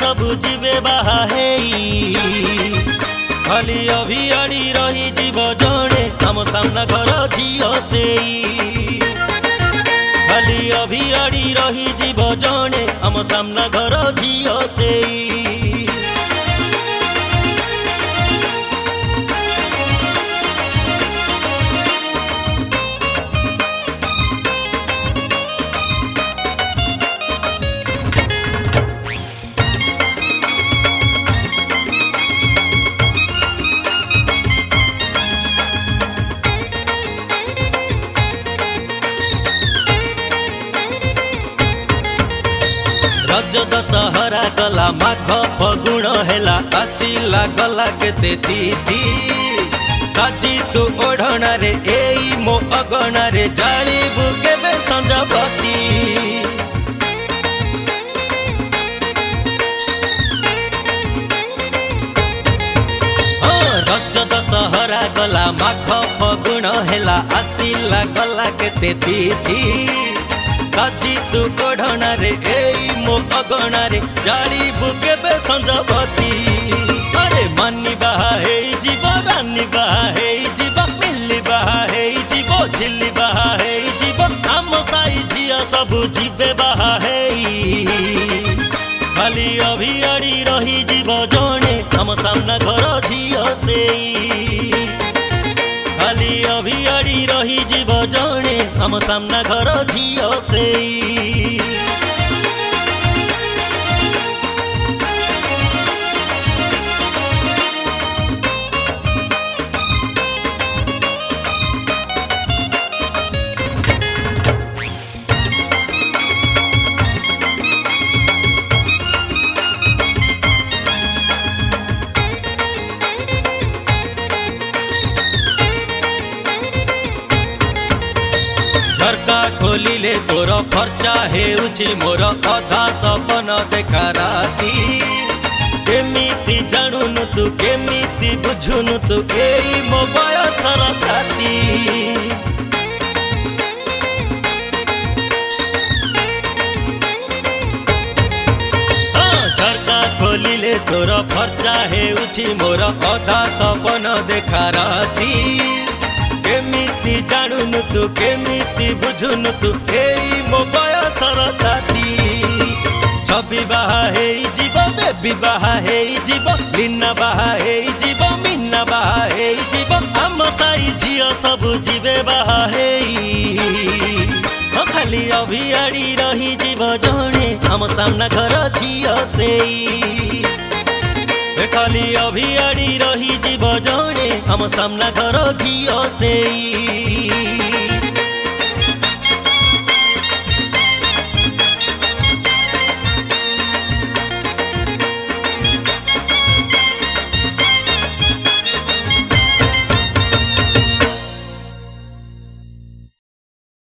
सब जीवे बाहा हेई खाली अभियाड़ी रही जीव जणे आम सामना घर झील सेई खाली अभियाड़ी रही जीव जणे आम सामना घर झील सेई रज दशहरा गला माघ फगुण हेला आसिला गला केते तिथि साजी तू ओढ़ना रे एई मो अगना रे जालिबु केबे संजबती रज दशहरा गला माघ फगुण हेला आसिला गला केते तिथि साजी तू ओढ़ना रे एई मो अगना रे जाली बुकेबे संजबती अरे मानी बाहा हेई जीव रानी बाहा हेई जीव मिली बाहा हेई जीव झिल्ली बाहा हेई जीव आम साई झिया सब जीवे बाहा हेई खाली अभियाड़ी रही जीव जणे आम सामना घर झिया सेई खाली अभियाड़ी रही जीव जणे आम सामना घर झील सेई झरका खोलिले तोर खर्चा हेउछि मोर अधा सपन देखा राती केमिति जानुनु तू केमिति बुझुनु तू एई मो बयसर छाती झरका खोलिले तोर खर्चा हेउछि मोर अधा सपन देखा राती केमिति जानुनु तू केमिति बुझुनु तू एई मो बयसर छाती छवि बाहा हेई जीव बेबी बाहा हेई जीव लीना बाहा हेई जीव मीना बाहा हेई जीव आम साई झिया सब जीवे बाहा हेई खाली अभियाड़ी रही जीव जणे आम सामना घर झिया सेई खाली अभियाड़ी रही जीव जणे आम सामना घर झिया सेई।